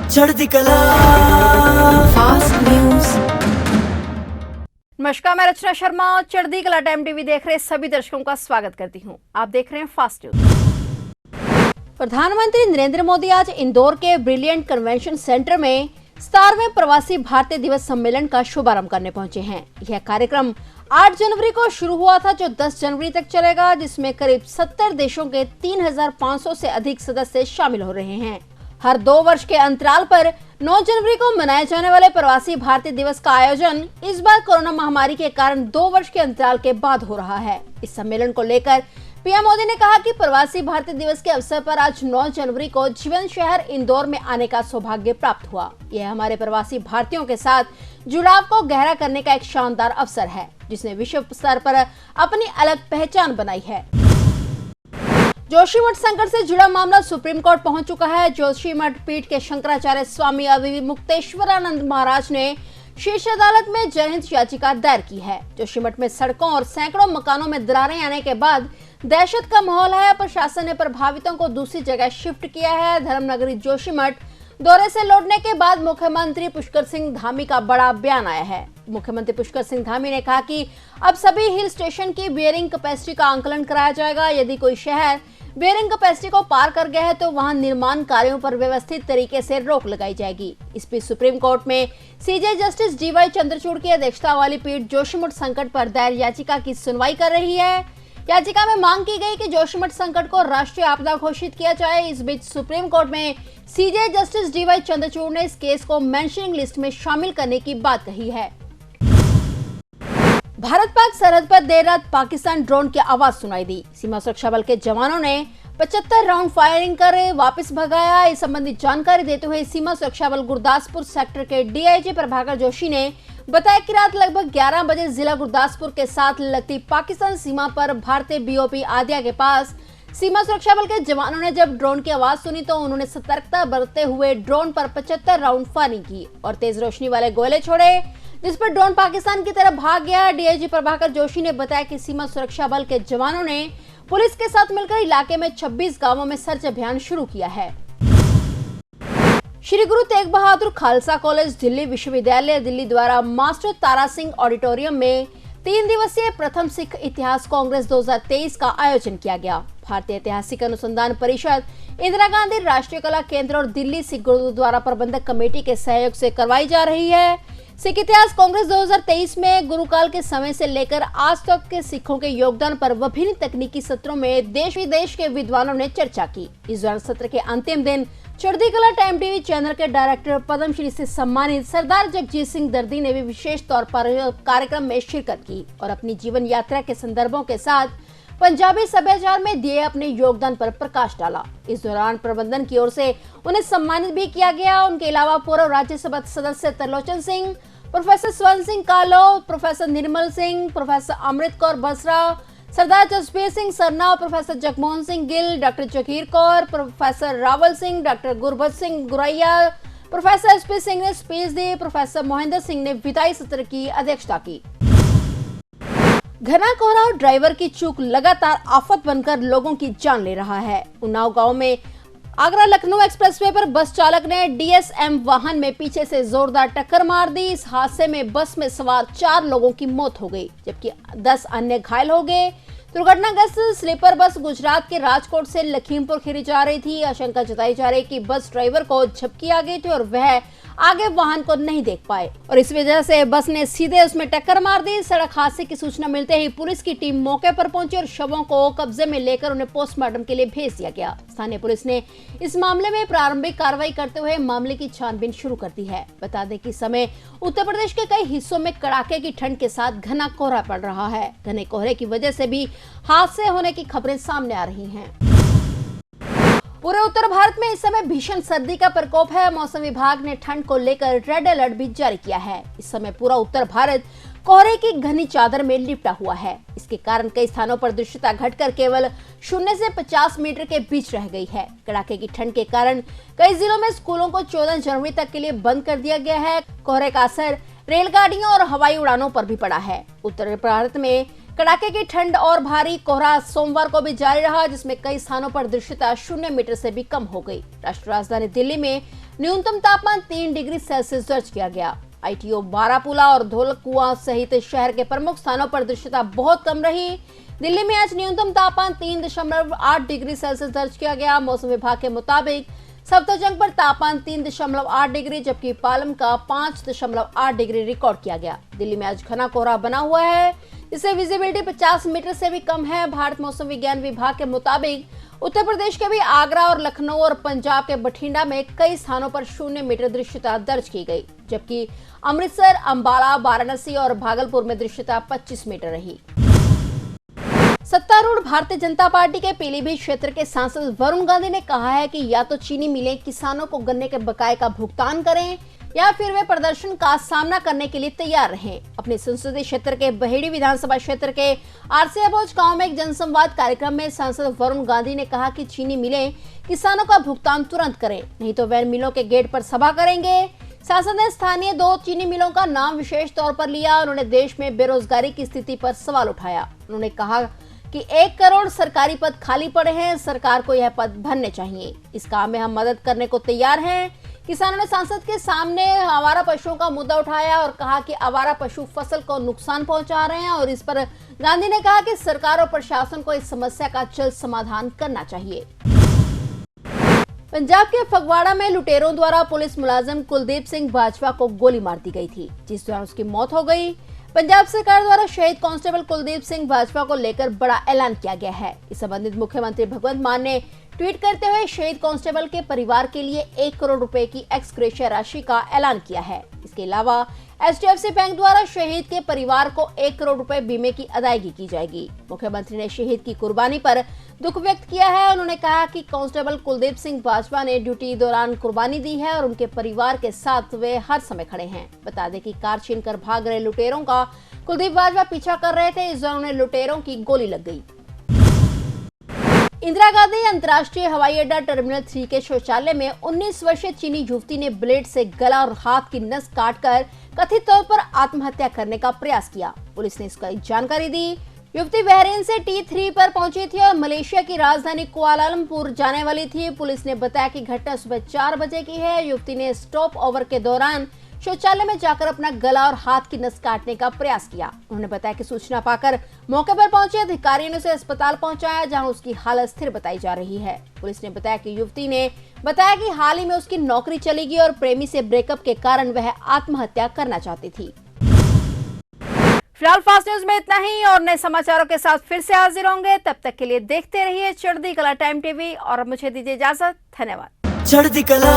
चढ़ती कला fast news. नमस्कार, मैं रचना शर्मा। चढ़ती कला टाइम टीवी देख रहे सभी दर्शकों का स्वागत करती हूं। आप देख रहे हैं फास्ट न्यूज। प्रधानमंत्री नरेंद्र मोदी आज इंदौर के ब्रिलियंट कन्वेंशन सेंटर में 17वें प्रवासी भारतीय दिवस सम्मेलन का शुभारंभ करने पहुंचे हैं। यह कार्यक्रम 8 जनवरी को शुरू हुआ था, जो 10 जनवरी तक चलेगा, जिसमें करीब 70 देशों के 3500 से अधिक सदस्य शामिल हो रहे हैं। हर 2 वर्ष के अंतराल पर 9 जनवरी को मनाए जाने वाले प्रवासी भारतीय दिवस का आयोजन इस बार कोरोना महामारी के कारण 2 वर्ष के अंतराल के बाद हो रहा है। इस सम्मेलन को लेकर पीएम मोदी ने कहा कि प्रवासी भारतीय दिवस के अवसर पर आज 9 जनवरी को जीवन शहर इंदौर में आने का सौभाग्य प्राप्त हुआ। यह हमारे प्रवासी भारतीयों के साथ जुड़ाव को गहरा करने का एक शानदार अवसर है, जिसने विश्व स्तर पर अपनी अलग पहचान बनाई है। जोशीमठ संकट से जुड़ा मामला सुप्रीम कोर्ट पहुंच चुका है। जोशीमठ पीठ के शंकराचार्य स्वामी अविमुक्तेश्वरानंद महाराज ने शीर्ष अदालत में जनहित याचिका दायर की है। जोशीमठ में सड़कों और सैकड़ों मकानों में दरारें आने के बाद दहशत का माहौल है। प्रशासन ने प्रभावितों को दूसरी जगह शिफ्ट किया है। धर्मनगरी जोशीमठ दौरे से लौटने के बाद मुख्यमंत्री पुष्कर सिंह धामी का बड़ा बयान आया है। मुख्यमंत्री पुष्कर सिंह धामी ने कहा कि अब सभी हिल स्टेशन की बियरिंग कैपेसिटी का आंकलन कराया जाएगा। यदि कोई शहर बियरिंग कैपेसिटी को पार कर गया है तो वहां निर्माण कार्यों पर व्यवस्थित तरीके से रोक लगाई जाएगी। इस बीच सुप्रीम कोर्ट में सीजे जस्टिस डीवाई चंद्रचूड़ की अध्यक्षता वाली पीठ जोशीमठ संकट पर दायर याचिका की सुनवाई कर रही है। याचिका में मांग की गई कि जोशीमठ संकट को राष्ट्रीय आपदा घोषित किया जाए। इस बीच सुप्रीम कोर्ट में सीजे जस्टिस डीवाई चंद्रचूड़ ने इस केस को मेंशनिंग लिस्ट में शामिल करने की बात कही है। भारत पाक सरहद पर देर रात पाकिस्तान ड्रोन की आवाज सुनाई दी। सीमा सुरक्षा बल के जवानों ने 75 राउंड फायरिंग कर वापस भगाया। इस संबंधी जानकारी देते हुए सीमा सुरक्षा बल गुरदासपुर सेक्टर के डीआईजी प्रभाकर जोशी ने बताया कि रात लगभग 11 बजे जिला गुरदासपुर के साथ लगती पाकिस्तान सीमा पर भारतीय बीओपी आदिया के पास सीमा सुरक्षा बल के जवानों ने जब ड्रोन की आवाज सुनी तो उन्होंने सतर्कता बरतते हुए ड्रोन पर 75 राउंड फायरिंग की और तेज रोशनी वाले गोले छोड़े, जिस पर ड्रोन पाकिस्तान की तरफ भाग गया। डीआईजी प्रभाकर जोशी ने बताया कि सीमा सुरक्षा बल के जवानों ने पुलिस के साथ मिलकर इलाके में 26 गांवों में सर्च अभियान शुरू किया है। श्री गुरु तेग बहादुर खालसा कॉलेज दिल्ली विश्वविद्यालय दिल्ली द्वारा मास्टर तारा सिंह ऑडिटोरियम में 3 दिवसीय प्रथम सिख इतिहास कांग्रेस 2023 का आयोजन किया गया। भारतीय ऐतिहासिक अनुसंधान परिषद, इंदिरा गांधी राष्ट्रीय कला केंद्र और दिल्ली सिख गुरुद्वारा प्रबंधक कमेटी के सहयोग से करवाई जा रही है। सिख इतिहास कांग्रेस 2023 में गुरुकाल के समय से लेकर आज तक के सिखों के योगदान पर विभिन्न तकनीकी सत्रों में देश विदेश के विद्वानों ने चर्चा की। इस दौरान सत्र के अंतिम दिन चढ़ती कला टाइम टीवी चैनल के डायरेक्टर पद्मश्री से सम्मानित सरदार जगजीत सिंह दर्दी ने भी विशेष तौर पर कार्यक्रम में शिरकत की और अपनी जीवन यात्रा के संदर्भों के साथ पंजाबी सभ्याचार में दिए अपने योगदान पर प्रकाश डाला। इस दौरान प्रबंधन की ओर से उन्हें सम्मानित भी किया गया। उनके अलावा पूर्व राज्यसभा सदस्य Trilochan Singh, professor Swarn Singh Kalo, professor Nirmal Singh, professor Amrit Kaur Basra, Sardar Jasbir Singh Sarna, professor Jagmohan Singh Gill, doctor Jagir Kaur, professor Rawal Singh, doctor Gurbat Singh Guraya, professor SP Singh ने स्पीच दी। प्रोफेसर मोहिंदर सिंह ने विदाई सत्र की अध्यक्षता की। घना कोहरा और ड्राइवर की चूक लगातार आफत बनकर लोगों की जान ले रहा है। उन्नाव गांव में आगरा लखनऊ एक्सप्रेसवे पर बस चालक ने डीएसएम वाहन में पीछे से जोरदार टक्कर मार दी। इस हादसे में बस में सवार 4 लोगों की मौत हो गई, जबकि 10 अन्य घायल हो गए। दुर्घटनाग्रस्त स्लीपर बस गुजरात के राजकोट से लखीमपुर खीरी जा रही थी। आशंका जताई जा रही कि बस ड्राइवर को झपकी आ गई थी और वह आगे वाहन को नहीं देख पाए और इस वजह से बस ने सीधे उसमें टक्कर मार दी। सड़क हादसे की सूचना मिलते ही पुलिस की टीम मौके पर पहुंची और शवों को कब्जे में लेकर उन्हें पोस्टमार्टम के लिए भेज दिया गया। स्थानीय पुलिस ने इस मामले में प्रारंभिक कार्रवाई करते हुए मामले की छानबीन शुरू कर दी है। बता दें कि समय उत्तर प्रदेश के कई हिस्सों में कड़ाके की ठंड के साथ घना कोहरा पड़ रहा है। घने कोहरे की वजह से भी हादसे होने की खबरें सामने आ रही हैं। पूरे उत्तर भारत में इस समय भीषण सर्दी का प्रकोप है। मौसम विभाग ने ठंड को लेकर रेड अलर्ट भी जारी किया है। इस समय पूरा उत्तर भारत कोहरे की घनी चादर में लिपटा हुआ है। इसके कारण कई स्थानों पर दृश्यता घटकर केवल 0 से 50 मीटर के बीच रह गई है। कड़ाके की ठंड के कारण कई जिलों में स्कूलों को 14 जनवरी तक के लिए बंद कर दिया गया है। कोहरे का असर रेलगाड़ियों और हवाई उड़ानों पर भी पड़ा है। उत्तर भारत में कड़ाके की ठंड और भारी कोहरा सोमवार को भी जारी रहा, जिसमें कई स्थानों पर दृश्यता 0 मीटर से भी कम हो गई। राष्ट्रीय राजधानी दिल्ली में न्यूनतम तापमान 3 डिग्री सेल्सियस दर्ज किया गया। ITO बारापुला और धौलकुआं सहित शहर के प्रमुख स्थानों पर दृश्यता बहुत कम रही। दिल्ली में आज न्यूनतम तापमान 3.8 डिग्री सेल्सियस दर्ज किया गया। मौसम विभाग के मुताबिक सफदरजंग पर तापमान 3.8 डिग्री जबकि पालम का 5.8 डिग्री रिकॉर्ड किया गया। दिल्ली में आज घना कोहरा बना हुआ है, इससे विजिबिलिटी 50 मीटर से भी कम है। भारत मौसम विज्ञान विभाग के मुताबिक उत्तर प्रदेश के भी आगरा और लखनऊ और पंजाब के बठिंडा में कई स्थानों पर 0 मीटर दृश्यता दर्ज की गई, जबकि अमृतसर, अंबाला, वाराणसी और भागलपुर में दृश्यता 25 मीटर रही। सत्तारूढ़ भारतीय जनता पार्टी के पीलीभीत क्षेत्र के सांसद वरुण गांधी ने कहा है कि या तो चीनी मिलें किसानों को गन्ने के बकाये का भुगतान करें या फिर वे प्रदर्शन का सामना करने के लिए तैयार रहें। अपने संसदीय क्षेत्र के बहेड़ी विधानसभा क्षेत्र के आरसी अबोज गांव में एक जनसंवाद कार्यक्रम में सांसद वरुण गांधी ने कहा कि चीनी मिलें किसानों का भुगतान तुरंत करें, नहीं तो वे मिलों के गेट पर सभा करेंगे। सांसद ने स्थानीय 2 चीनी मिलों का नाम विशेष तौर पर लिया। उन्होंने देश में बेरोजगारी की स्थिति पर सवाल उठाया। उन्होंने कहा कि 1 करोड़ सरकारी पद खाली पड़े हैं, सरकार को यह पद भरने चाहिए। इस काम में हम मदद करने को तैयार हैं। किसानों ने सांसद के सामने आवारा पशुओं का मुद्दा उठाया और कहा कि आवारा पशु फसल को नुकसान पहुंचा रहे हैं और इस पर गांधी ने कहा कि सरकार और प्रशासन को इस समस्या का जल्द समाधान करना चाहिए। पंजाब के फगवाड़ा में लुटेरों द्वारा पुलिस मुलाजिम कुलदीप सिंह बाजवा को गोली मार दी गई थी, जिस दौरान उसकी मौत हो गई। पंजाब सरकार द्वारा शहीद कांस्टेबल कुलदीप सिंह बाजवा को लेकर बड़ा ऐलान किया गया है। इस संबंधित मुख्यमंत्री भगवंत मान ने ट्वीट करते हुए शहीद कांस्टेबल के परिवार के लिए 1 करोड़ रुपए की एक्स ग्रेशिया राशि का ऐलान किया है। इसके अलावा HDFC बैंक द्वारा शहीद के परिवार को 1 करोड़ रुपए बीमे की अदायगी की जाएगी। मुख्यमंत्री ने शहीद की कुर्बानी पर दुख व्यक्त किया है। उन्होंने कहा कि कांस्टेबल कुलदीप सिंह बाजवा ने ड्यूटी दौरान कुर्बानी दी है और उनके परिवार के साथ वे हर समय खड़े हैं। बता दें कि कार छीनकर भाग रहे लुटेरों का कुलदीप बाजवा पीछा कर रहे थे। इस दौरान उन्हें लुटेरों की गोली लग गई। इंदिरा गांधी अंतर्राष्ट्रीय हवाई अड्डा टर्मिनल 3 के शौचालय में 19 वर्षीय चीनी युवती ने ब्लेड से गला और हाथ की नस काटकर कथित तौर पर आत्महत्या करने का प्रयास किया। पुलिस ने इसकी जानकारी दी। युवती बहरीन से T3 पर पहुंची थी और मलेशिया की राजधानी कुआलालंपुर जाने वाली थी। पुलिस ने बताया कि घटना सुबह 4 बजे की है। युवती ने स्टॉप ओवर के दौरान शौचालय में जाकर अपना गला और हाथ की नस काटने का प्रयास किया। उन्होंने बताया कि सूचना पाकर मौके पर पहुंचे अधिकारियों ने उसे अस्पताल पहुंचाया, जहां उसकी हालत स्थिर बताई जा रही है। पुलिस ने बताया कि युवती ने बताया कि हाल ही में उसकी नौकरी चली गई और प्रेमी से ब्रेकअप के कारण वह आत्महत्या करना चाहती थी। फिलहाल फास्ट न्यूज में इतना ही और नए समाचारों के साथ फिर से हाजिर होंगे। तब तक के लिए देखते रहिए चढ़ती कला टाइम टीवी और मुझे दीजिए इजाजत। धन्यवाद। चढ़ती कला